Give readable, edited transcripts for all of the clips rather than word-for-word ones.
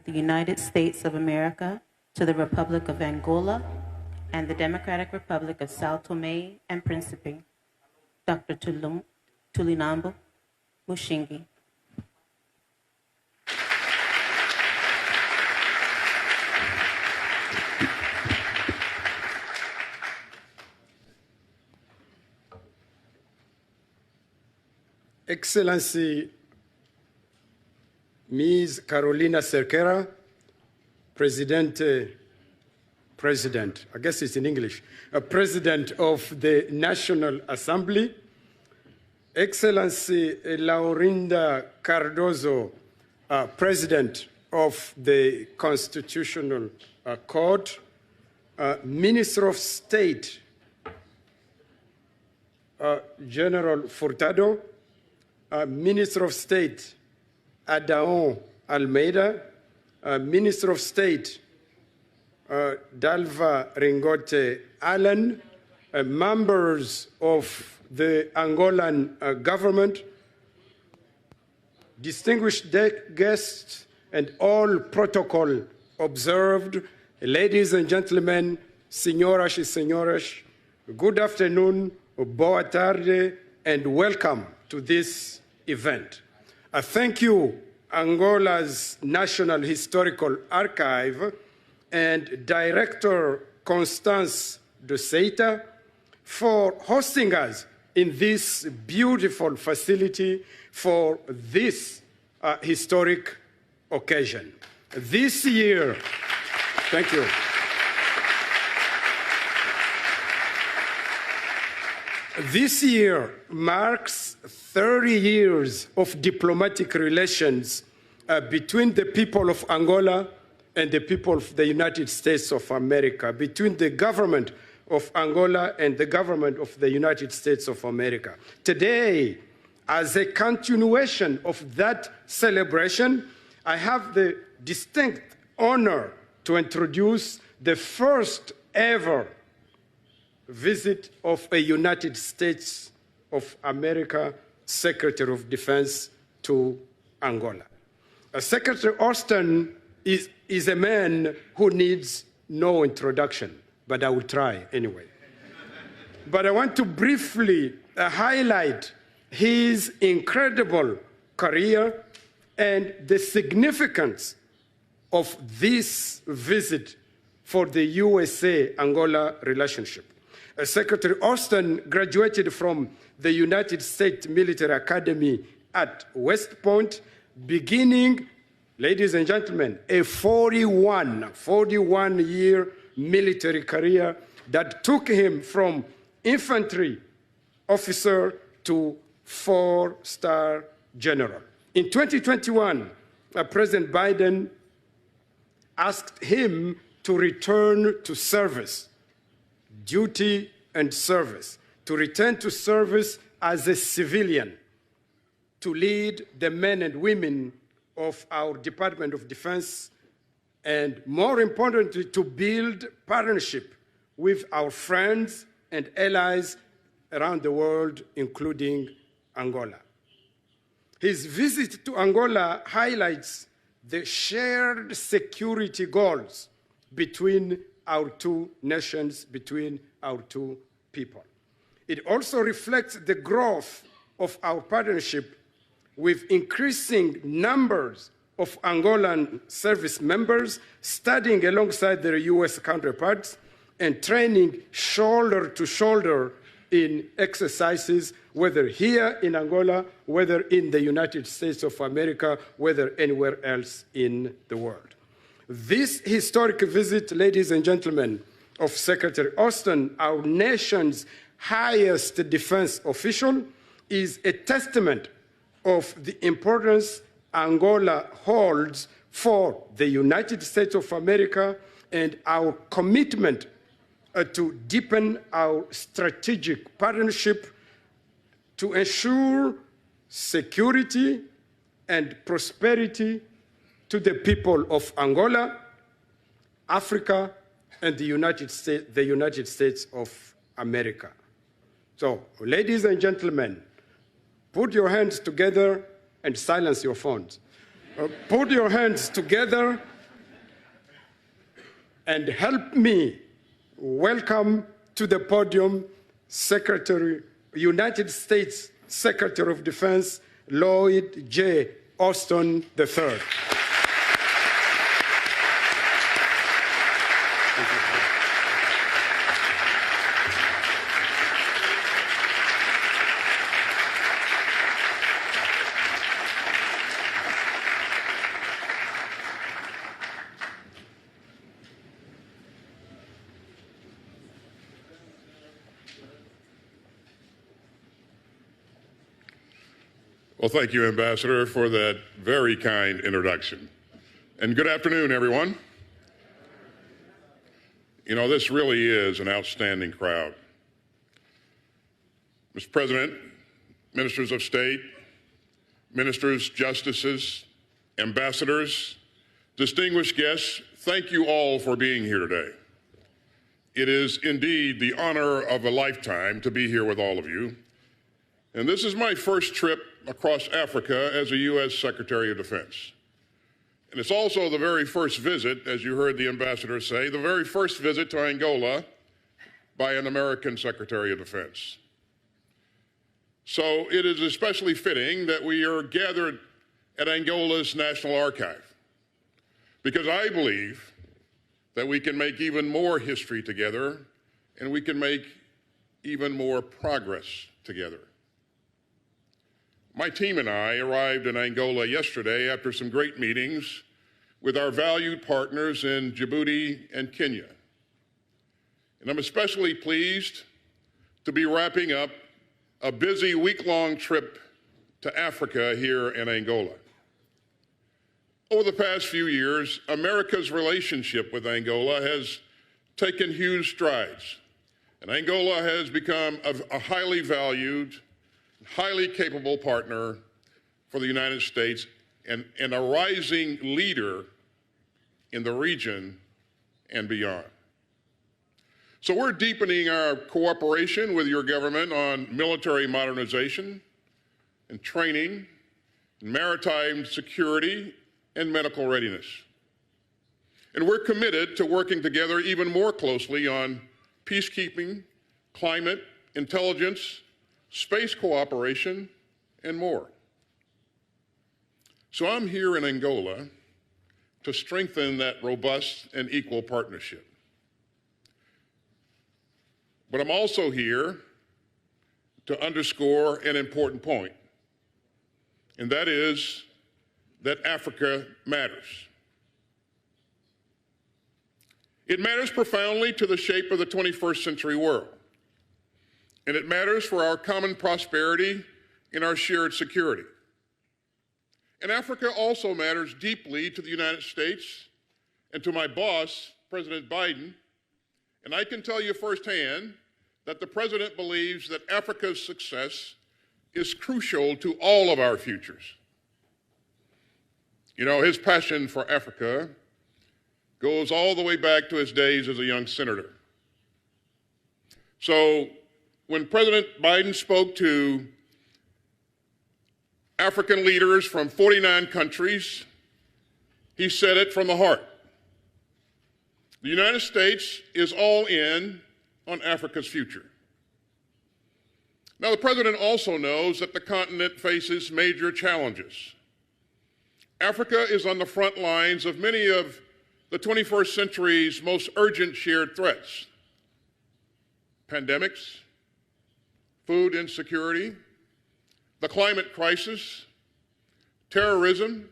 the United States of America to the Republic of Angola and the Democratic Republic of Sao Tome and Principe, Dr. Tulinambo Mushingi. Excellency Ms. Carolina Cerquera, President, I guess it's in English, President of the National Assembly, Excellency Laurinda Cardozo, President of the Constitutional Court, Minister of State, General Furtado, Minister of State Adaon Almeida, Minister of State Dalva Ringote Allen, members of the Angolan government, distinguished guests, and all protocol observed, ladies and gentlemen, senhoras e senhores, good afternoon, boa tarde, and welcome to this event. Thank you, Angola's National Historical Archive and Director Constance de Seita for hosting us in this beautiful facility for this historic occasion. This year, thank you. This year marks 30 years of diplomatic relations between the people of Angola and the people of the United States of America, between the government of Angola and the government of the United States of America. Today, as a continuation of that celebration, I have the distinct honor to introduce the first ever visit of a United States of America Secretary of Defense to Angola. Secretary Austin is a man who needs no introduction, but I will try anyway. But I want to briefly highlight his incredible career and the significance of this visit for the USA-Angola relationship. Secretary Austin graduated from the United States Military Academy at West Point, beginning, ladies and gentlemen, a 41-year military career that took him from infantry officer to 4-star general. In 2021, President Biden asked him to return to service, duty and service, to return to service as a civilian, to lead the men and women of our Department of Defense, and more importantly, to build partnership with our friends and allies around the world, including Angola. His visit to Angola highlights the shared security goals between our two nations, between our two people. It also reflects the growth of our partnership with increasing numbers of Angolan service members studying alongside their US counterparts and training shoulder to shoulder in exercises, whether here in Angola, whether in the United States of America, whether anywhere else in the world. This historic visit, ladies and gentlemen, of Secretary Austin, our nation's highest defense official, is a testament of the importance Angola holds for the United States of America and our commitment to deepen our strategic partnership to ensure security and prosperity to the people of Angola, Africa, and the United States of America. So, ladies and gentlemen, put your hands together and silence your phones. Put your hands together and help me welcome to the podium United States Secretary of Defense Lloyd J. Austin III. Well, thank you, Ambassador, for that very kind introduction. And good afternoon, everyone. You know, this really is an outstanding crowd. Mr. President, ministers of state, ministers, justices, ambassadors, distinguished guests, thank you all for being here today. It is indeed the honor of a lifetime to be here with all of you. And this is my first trip across Africa as a U.S. Secretary of Defense. And it's also the very first visit, as you heard the ambassador say, the very first visit to Angola by an American Secretary of Defense. So it is especially fitting that we are gathered at Angola's National Archive, because I believe that we can make even more history together and we can make even more progress together. My team and I arrived in Angola yesterday after some great meetings with our valued partners in Djibouti and Kenya. And I'm especially pleased to be wrapping up a busy week-long trip to Africa here in Angola. Over the past few years, America's relationship with Angola has taken huge strides, and Angola has become a highly valued, highly capable partner for the United States and a rising leader in the region and beyond. So we're deepening our cooperation with your government on military modernization and training, maritime security, and medical readiness. And we're committed to working together even more closely on peacekeeping, climate, intelligence, space cooperation, and more. So I'm here in Angola to strengthen that robust and equal partnership. But I'm also here to underscore an important point, and that is that Africa matters. It matters profoundly to the shape of the 21st century world. And it matters for our common prosperity and our shared security. And Africa also matters deeply to the United States and to my boss, President Biden. And I can tell you firsthand that the President believes that Africa's success is crucial to all of our futures. You know, his passion for Africa goes all the way back to his days as a young senator. So, when President Biden spoke to African leaders from 49 countries, he said it from the heart. The United States is all in on Africa's future. Now, the President also knows that the continent faces major challenges. Africa is on the front lines of many of the 21st century's most urgent shared threats: pandemics, food insecurity, the climate crisis, terrorism,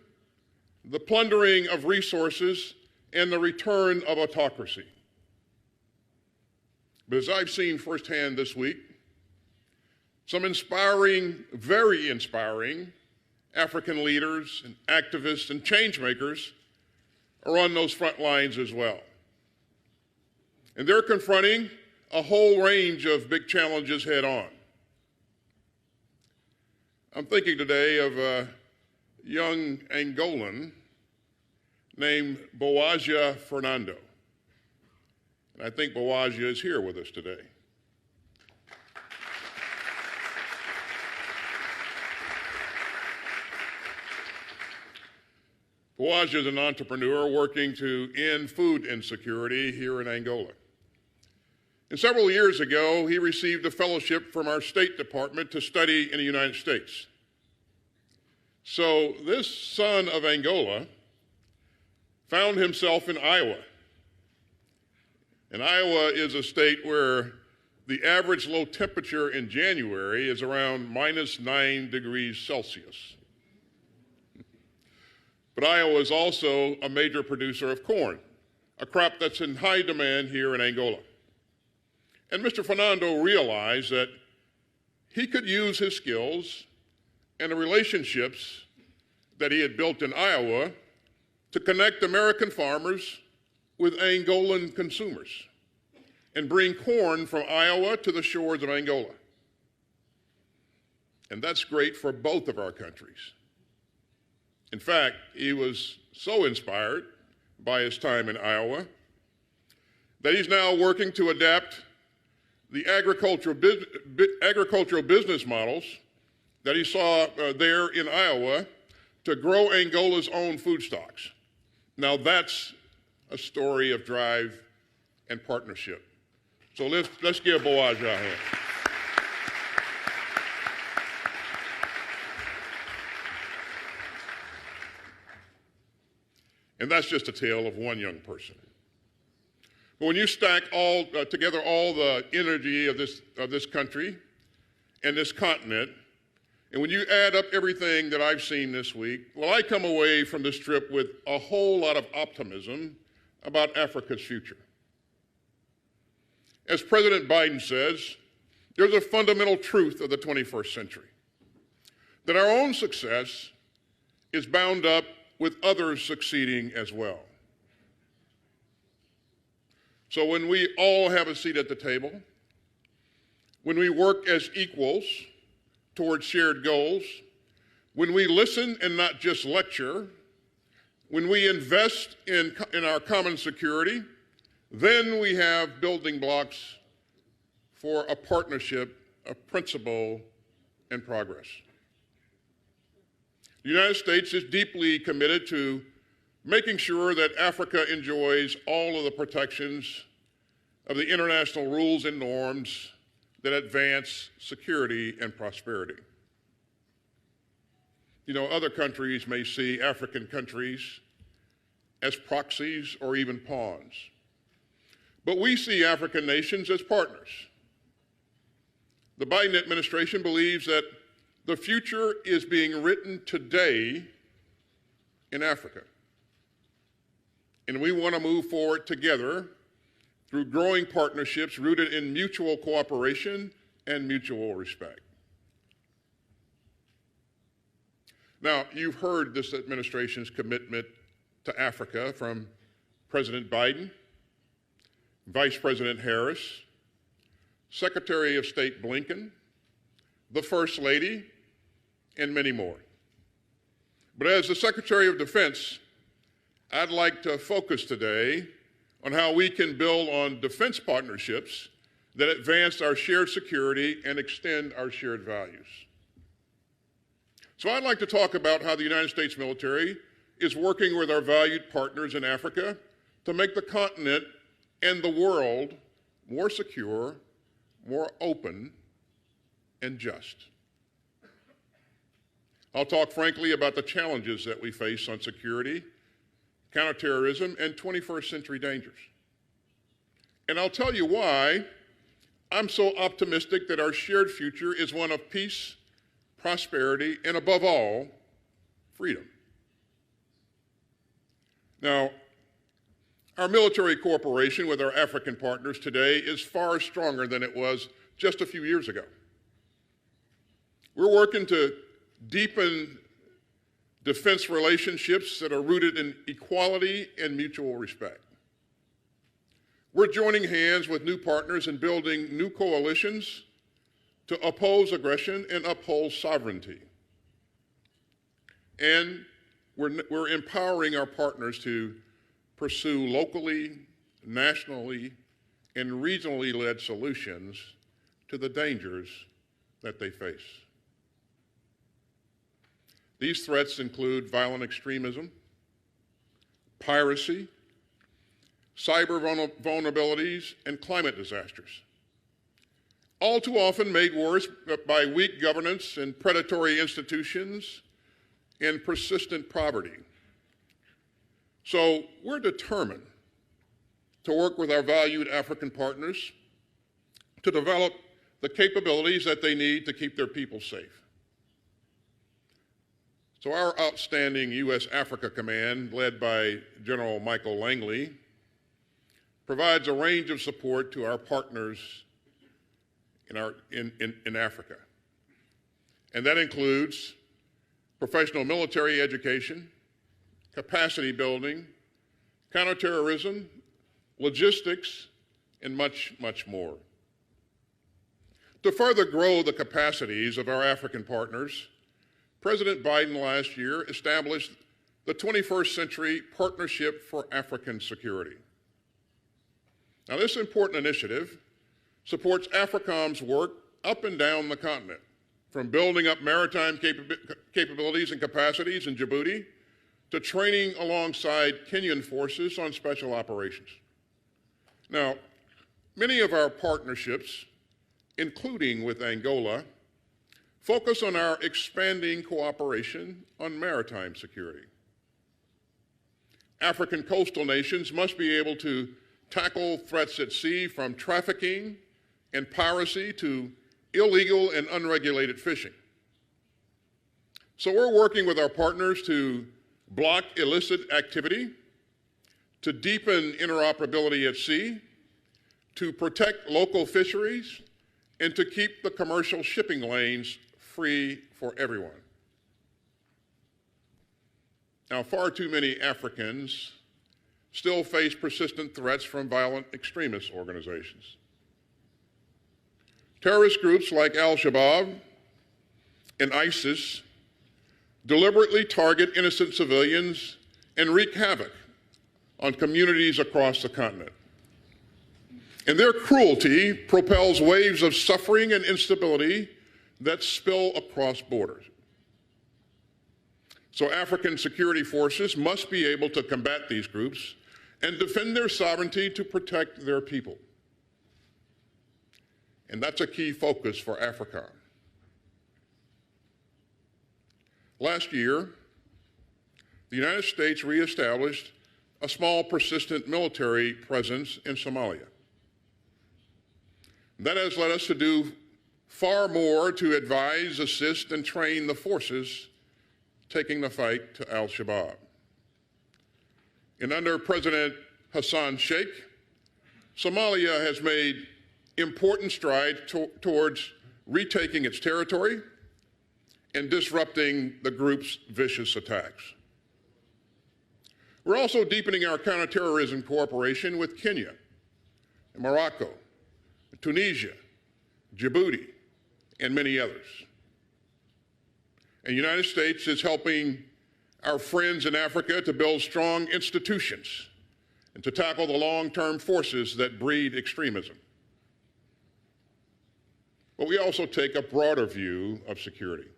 the plundering of resources, and the return of autocracy. But as I've seen firsthand this week, some inspiring, very inspiring African leaders and activists and change makers are on those front lines as well. And they're confronting a whole range of big challenges head on. I'm thinking today of a young Angolan named Boaja Fernando. And I think Boaja is here with us today. Boaz is an entrepreneur working to end food insecurity here in Angola. And several years ago, he received a fellowship from our State Department to study in the United States. So this son of Angola found himself in Iowa. And Iowa is a state where the average low temperature in January is around -9 degrees Celsius. But Iowa is also a major producer of corn, a crop that's in high demand here in Angola. And Mr. Fernando realized that he could use his skills and the relationships that he had built in Iowa to connect American farmers with Angolan consumers and bring corn from Iowa to the shores of Angola. And that's great for both of our countries. In fact, he was so inspired by his time in Iowa that he's now working to adapt the agricultural business models that he saw there in Iowa to grow Angola's own food stocks. Now that's a story of drive and partnership. So let's give Boaz a hand. And that's just a tale of one young person. But when you stack together all the energy of this country and this continent, and when you add up everything that I've seen this week, well, I come away from this trip with a whole lot of optimism about Africa's future. As President Biden says, there's a fundamental truth of the 21st century, that our own success is bound up with others succeeding as well. So when we all have a seat at the table, when we work as equals towards shared goals, when we listen and not just lecture, when we invest in our common security, then we have building blocks for a partnership of principle and progress. The United States is deeply committed to making sure that Africa enjoys all of the protections of the international rules and norms that advance security and prosperity. You know, other countries may see African countries as proxies or even pawns. But we see African nations as partners. The Biden administration believes that the future is being written today in Africa. And we want to move forward together through growing partnerships rooted in mutual cooperation and mutual respect. Now, you've heard this administration's commitment to Africa from President Biden, Vice President Harris, Secretary of State Blinken, the First Lady, and many more. But as the Secretary of Defense, I'd like to focus today on how we can build on defense partnerships that advance our shared security and extend our shared values. So I'd like to talk about how the United States military is working with our valued partners in Africa to make the continent and the world more secure, more open, and just. I'll talk frankly about the challenges that we face on security, counterterrorism, and 21st century dangers. And I'll tell you why I'm so optimistic that our shared future is one of peace, prosperity, and above all, freedom. Now, our military cooperation with our African partners today is far stronger than it was just a few years ago. We're working to deepen defense relationships that are rooted in equality and mutual respect. We're joining hands with new partners and building new coalitions to oppose aggression and uphold sovereignty. And we're empowering our partners to pursue locally, nationally, and regionally led solutions to the dangers that they face. These threats include violent extremism, piracy, cyber vulnerabilities, and climate disasters. All too often made worse by weak governance and predatory institutions and persistent poverty. So we're determined to work with our valued African partners to develop the capabilities that they need to keep their people safe. So our outstanding U.S. Africa Command, led by General Michael Langley, provides a range of support to our partners in Africa. And that includes professional military education, capacity building, counterterrorism, logistics, and much, much more. To further grow the capacities of our African partners, President Biden last year established the 21st Century Partnership for African Security. Now, this important initiative supports AFRICOM's work up and down the continent, from building up maritime capabilities and capacities in Djibouti to training alongside Kenyan forces on special operations. Now, many of our partnerships, including with Angola, focus on our expanding cooperation on maritime security. African coastal nations must be able to tackle threats at sea, from trafficking and piracy to illegal and unregulated fishing. So we're working with our partners to block illicit activity, to deepen interoperability at sea, to protect local fisheries, and to keep the commercial shipping lanes free for everyone. Now, far too many Africans still face persistent threats from violent extremist organizations. Terrorist groups like Al-Shabaab and ISIS deliberately target innocent civilians and wreak havoc on communities across the continent. And their cruelty propels waves of suffering and instability that spill across borders. So African security forces must be able to combat these groups and defend their sovereignty to protect their people. And that's a key focus for AFRICOM. Last year, the United States reestablished a small, persistent military presence in Somalia. That has led us to do far more to advise, assist, and train the forces taking the fight to Al-Shabaab. And under President Hassan Sheikh, Somalia has made important strides towards retaking its territory and disrupting the group's vicious attacks. We're also deepening our counterterrorism cooperation with Kenya, Morocco, Tunisia, Djibouti, and many others. And the United States is helping our friends in Africa to build strong institutions and to tackle the long-term forces that breed extremism. But we also take a broader view of security.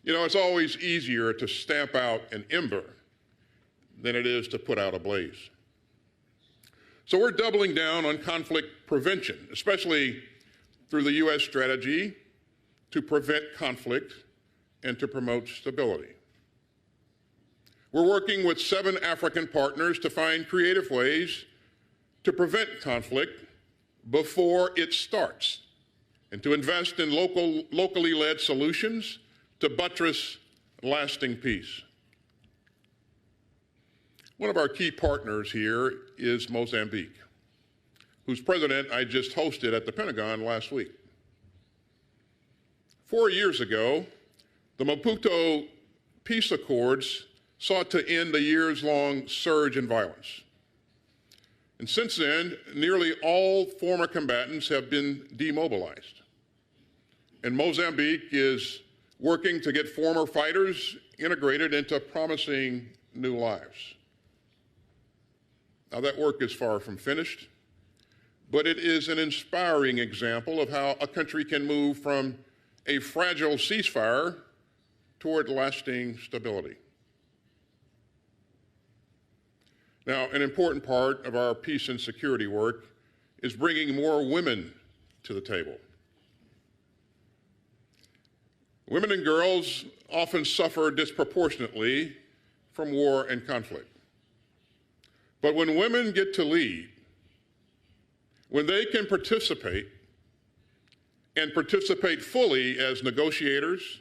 You know, it's always easier to stamp out an ember than it is to put out a blaze. So we're doubling down on conflict prevention, especially through the U.S. strategy to prevent conflict and to promote stability. We're working with 7 African partners to find creative ways to prevent conflict before it starts and to invest in locally led solutions to buttress lasting peace. One of our key partners here is Mozambique, whose president I just hosted at the Pentagon last week. 4 years ago, the Maputo peace accords sought to end the years-long surge in violence. And since then, nearly all former combatants have been demobilized. And Mozambique is working to get former fighters integrated into promising new lives. Now, that work is far from finished, but it is an inspiring example of how a country can move from a fragile ceasefire toward lasting stability. Now, an important part of our peace and security work is bringing more women to the table. Women and girls often suffer disproportionately from war and conflict. But when women get to lead, when they can participate and participate fully as negotiators,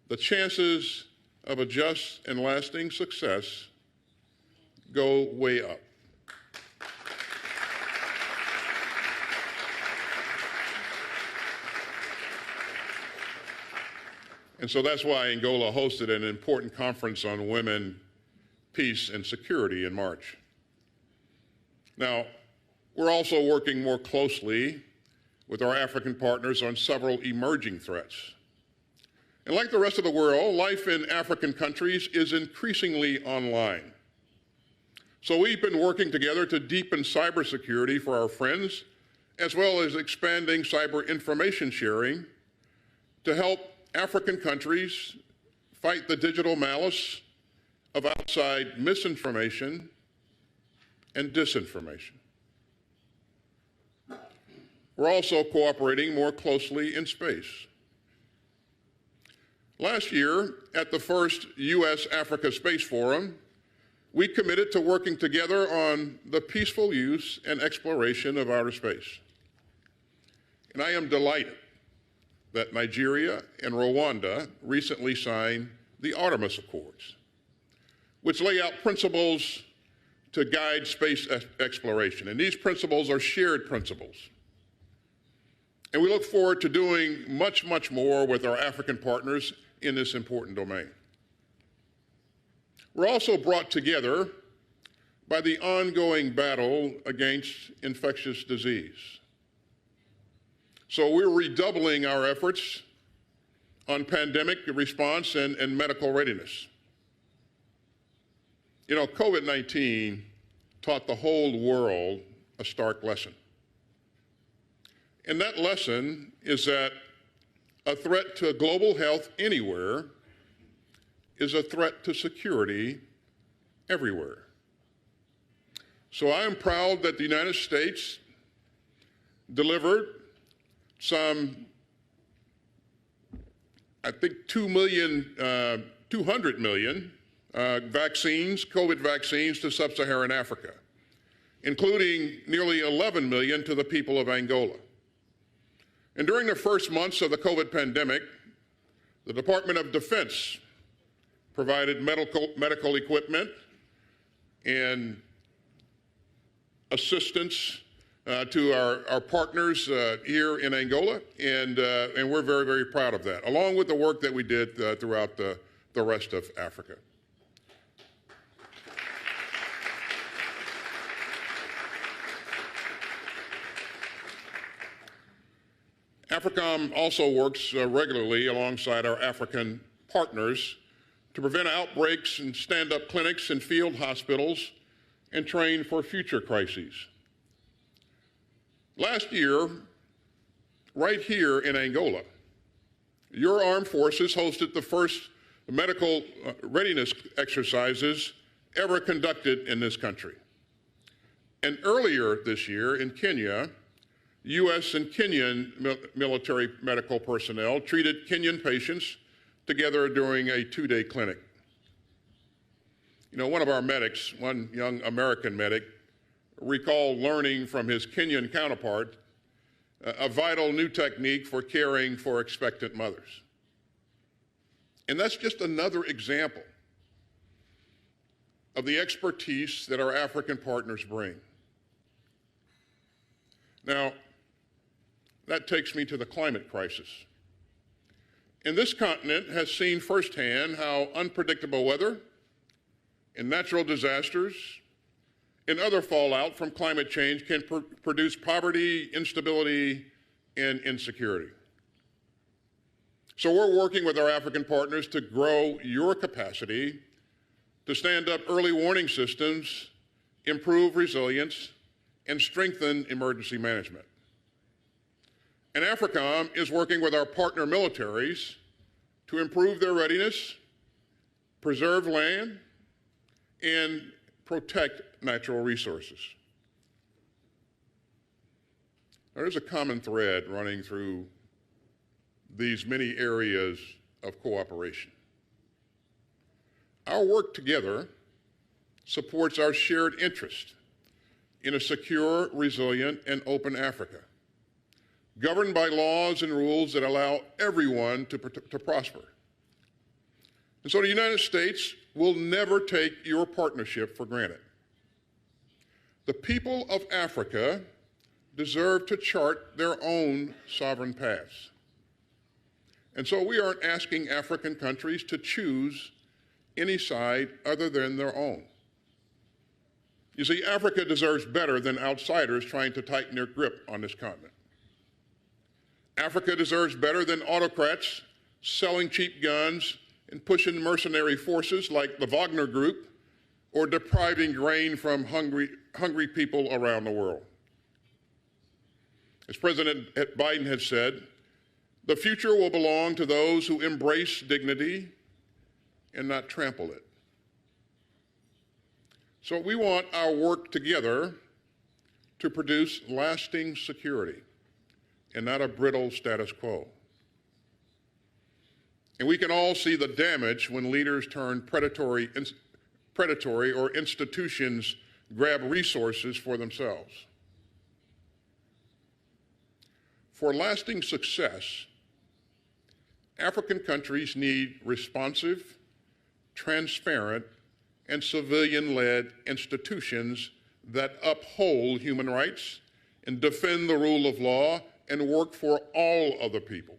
the chances of a just and lasting success go way up. And so that's why Angola hosted an important conference on women, peace, and security in March. Now, we're also working more closely with our African partners on several emerging threats. And like the rest of the world, life in African countries is increasingly online. So we've been working together to deepen cybersecurity for our friends, as well as expanding cyber information sharing to help African countries fight the digital malice of outside misinformation and disinformation. We're also cooperating more closely in space. Last year, at the first U.S.-Africa Space Forum, we committed to working together on the peaceful use and exploration of outer space. And I am delighted that Nigeria and Rwanda recently signed the Artemis Accords, which lay out principles to guide space exploration. And these principles are shared principles. And we look forward to doing much, much more with our African partners in this important domain. We're also brought together by the ongoing battle against infectious disease. So we're redoubling our efforts on pandemic response and medical readiness. You know, COVID-19 taught the whole world a stark lesson. And that lesson is that a threat to global health anywhere is a threat to security everywhere. So I am proud that the United States delivered some, I think, 200 million vaccines, COVID vaccines to sub-Saharan Africa, including nearly 11 million to the people of Angola. And during the first months of the COVID pandemic, the Department of Defense provided medical equipment and assistance to our partners here in Angola, and we're very, very proud of that, along with the work that we did throughout the rest of Africa. AFRICOM also works regularly alongside our African partners to prevent outbreaks and stand up clinics and field hospitals and train for future crises. Last year, right here in Angola, your armed forces hosted the first medical readiness exercises ever conducted in this country. And earlier this year in Kenya, U.S. and Kenyan military medical personnel treated Kenyan patients together during a 2-day clinic. You know, one of our medics, one young American medic, recalled learning from his Kenyan counterpart a vital new technique for caring for expectant mothers. And that's just another example of the expertise that our African partners bring. Now, that takes me to the climate crisis. And this continent has seen firsthand how unpredictable weather and natural disasters and other fallout from climate change can produce poverty, instability, and insecurity. So we're working with our African partners to grow your capacity to stand up early warning systems, improve resilience, and strengthen emergency management. And AFRICOM is working with our partner militaries to improve their readiness, preserve land, and protect natural resources. There is a common thread running through these many areas of cooperation. Our work together supports our shared interest in a secure, resilient, and open Africa, governed by laws and rules that allow everyone to prosper. And so the United States will never take your partnership for granted. The people of Africa deserve to chart their own sovereign paths. And so we aren't asking African countries to choose any side other than their own. You see, Africa deserves better than outsiders trying to tighten their grip on this continent. Africa deserves better than autocrats selling cheap guns and pushing mercenary forces like the Wagner Group or depriving grain from hungry people around the world. As President Biden has said, the future will belong to those who embrace dignity and not trample it. So we want our work together to produce lasting security and not a brittle status quo. And we can all see the damage when leaders turn predatory or institutions grab resources for themselves. For lasting success, African countries need responsive, transparent, and civilian-led institutions that uphold human rights and defend the rule of law and work for all of the people.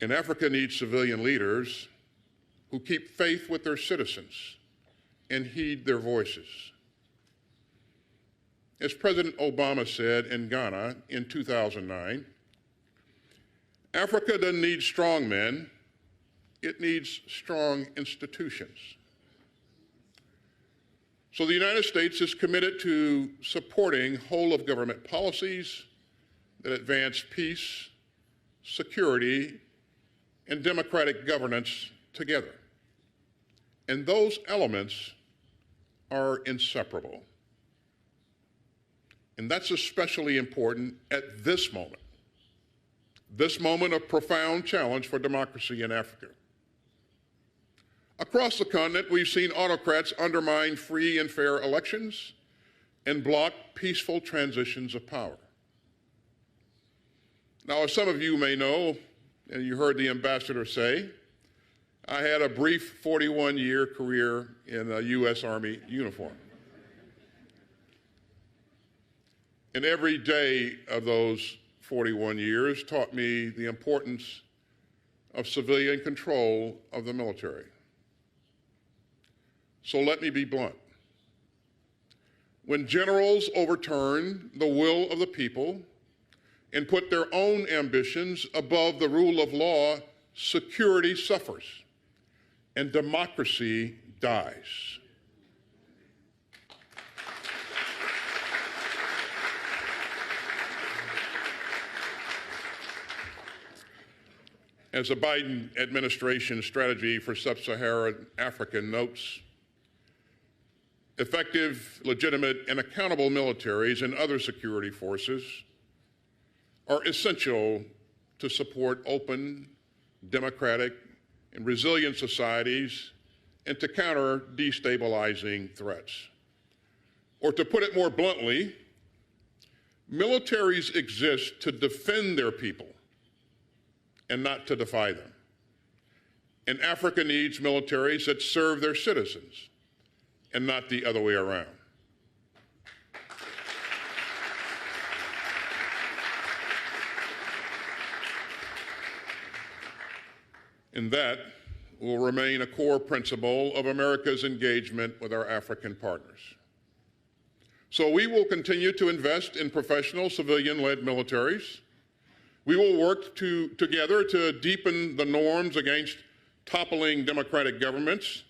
And Africa needs civilian leaders who keep faith with their citizens and heed their voices. As President Obama said in Ghana in 2009, Africa doesn't need strong men, it needs strong institutions. So the United States is committed to supporting whole-of-government policies that advance peace, security, and democratic governance together. And those elements are inseparable. And that's especially important at this moment of profound challenge for democracy in Africa. Across the continent, we've seen autocrats undermine free and fair elections and block peaceful transitions of power. Now, as some of you may know, and you heard the ambassador say, I had a brief 41-year career in a U.S. Army uniform. And every day of those 41 years taught me the importance of civilian control of the military. So let me be blunt. When generals overturn the will of the people and put their own ambitions above the rule of law, security suffers and democracy dies. As the Biden administration strategy for sub-Saharan Africa notes, effective, legitimate, and accountable militaries and other security forces are essential to support open, democratic, and resilient societies and to counter destabilizing threats. Or to put it more bluntly, militaries exist to defend their people and not to defy them. And Africa needs militaries that serve their citizens and not the other way around. And that will remain a core principle of America's engagement with our African partners. So we will continue to invest in professional civilian-led militaries. We will work together to deepen the norms against toppling democratic governments,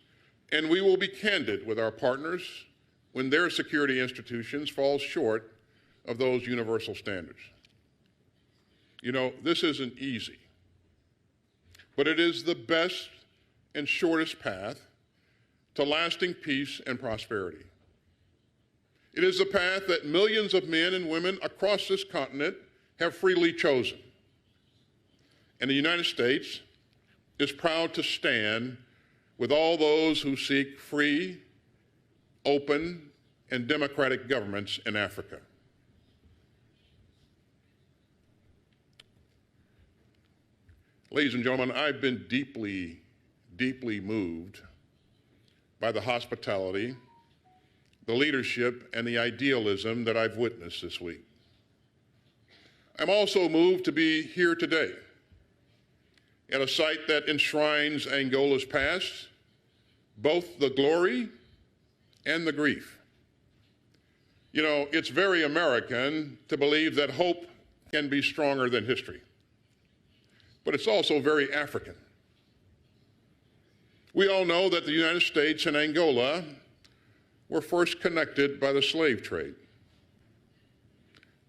and we will be candid with our partners when their security institutions fall short of those universal standards. You know, this isn't easy, but it is the best and shortest path to lasting peace and prosperity. It is the path that millions of men and women across this continent have freely chosen. And the United States is proud to stand with all those who seek free, open, and democratic governments in Africa. Ladies and gentlemen, I've been deeply, deeply moved by the hospitality, the leadership, and the idealism that I've witnessed this week. I'm also moved to be here today at a site that enshrines Angola's past, both the glory and the grief. You know, it's very American to believe that hope can be stronger than history, but it's also very African. We all know that the United States and Angola were first connected by the slave trade.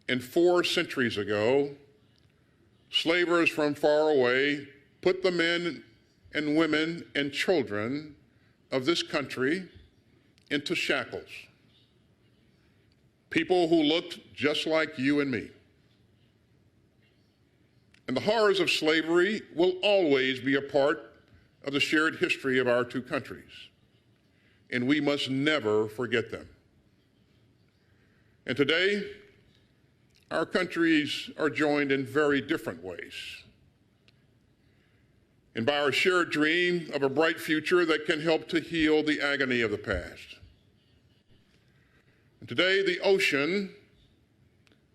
And 4 centuries ago, slavers from far away put the men and women and children of this country into shackles. People who looked just like you and me. And the horrors of slavery will always be a part of the shared history of our two countries, and we must never forget them. And today, our countries are joined in very different ways, and by our shared dream of a bright future that can help to heal the agony of the past. And today, the ocean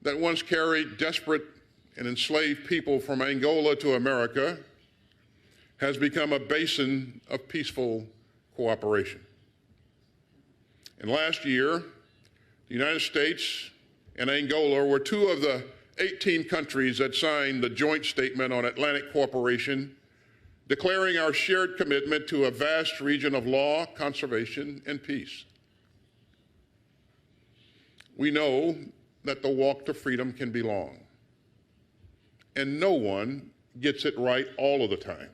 that once carried desperate and enslaved people from Angola to America has become a basin of peaceful cooperation. And last year, the United States and Angola were 2 of the 18 countries that signed the joint statement on Atlantic cooperation, declaring our shared commitment to a vast region of law, conservation, and peace. We know that the walk to freedom can be long, and no one gets it right all of the time.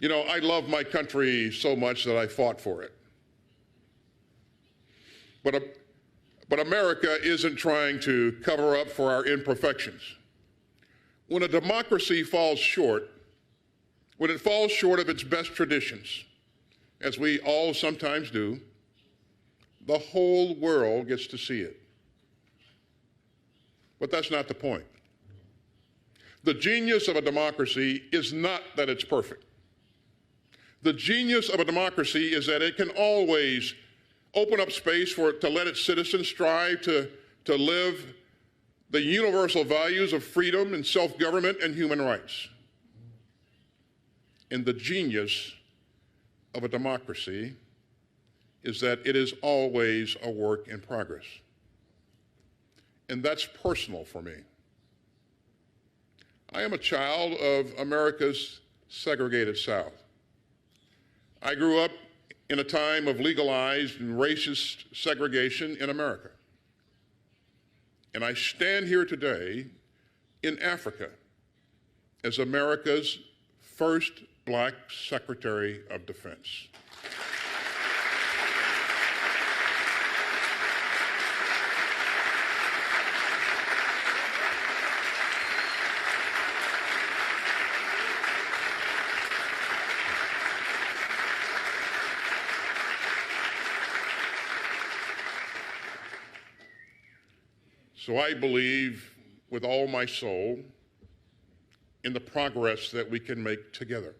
You know, I love my country so much that I fought for it. But America isn't trying to cover up for our imperfections. When a democracy falls short, when it falls short of its best traditions, as we all sometimes do, the whole world gets to see it. But that's not the point. The genius of a democracy is not that it's perfect. The genius of a democracy is that it can always open up space for it to let its citizens strive to live the universal values of freedom and self-government and human rights. And the genius of a democracy is that it is always a work in progress. And that's personal for me. I am a child of America's segregated South. I grew up in a time of legalized and racist segregation in America. And I stand here today in Africa as America's first Black Secretary of Defense. So I believe with all my soul in the progress that we can make together.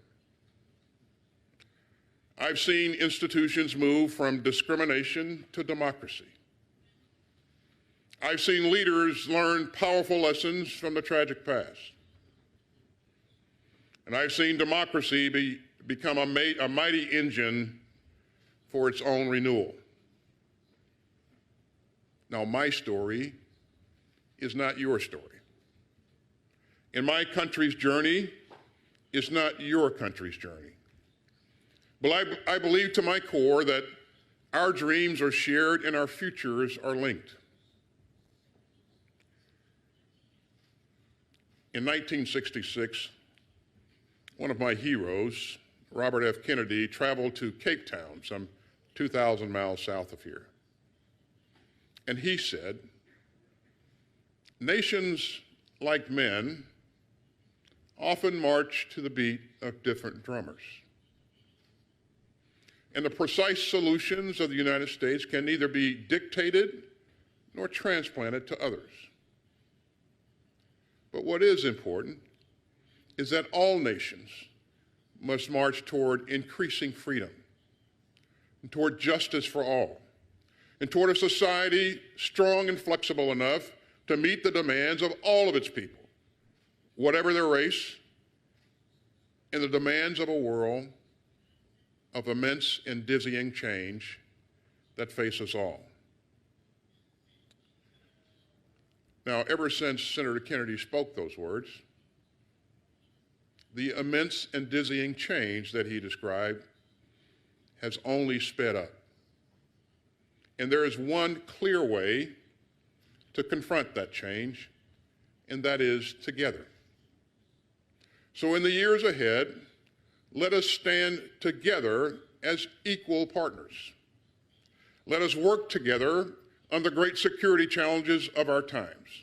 I've seen institutions move from discrimination to democracy. I've seen leaders learn powerful lessons from the tragic past. And I've seen democracy become a mighty engine for its own renewal. Now, my story is not your story. And my country's journey is not your country's journey. But I believe to my core that our dreams are shared and our futures are linked. In 1966, one of my heroes, Robert F. Kennedy, traveled to Cape Town, some 2,000 miles south of here. And he said, "Nations, like men, often march to the beat of different drummers. And the precise solutions of the United States can neither be dictated nor transplanted to others. But what is important is that all nations must march toward increasing freedom, and toward justice for all, and toward a society strong and flexible enough to meet the demands of all of its people, whatever their race, and the demands of a world of immense and dizzying change that face us all." Now, ever since Senator Kennedy spoke those words, the immense and dizzying change that he described has only sped up. And there is one clear way to confront that change, and that is together. So in the years ahead, let us stand together as equal partners. Let us work together on the great security challenges of our times.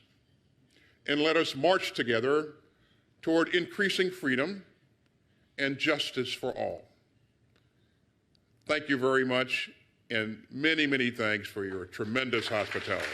And let us march together toward increasing freedom and justice for all. Thank you very much, and many, many thanks for your tremendous hospitality.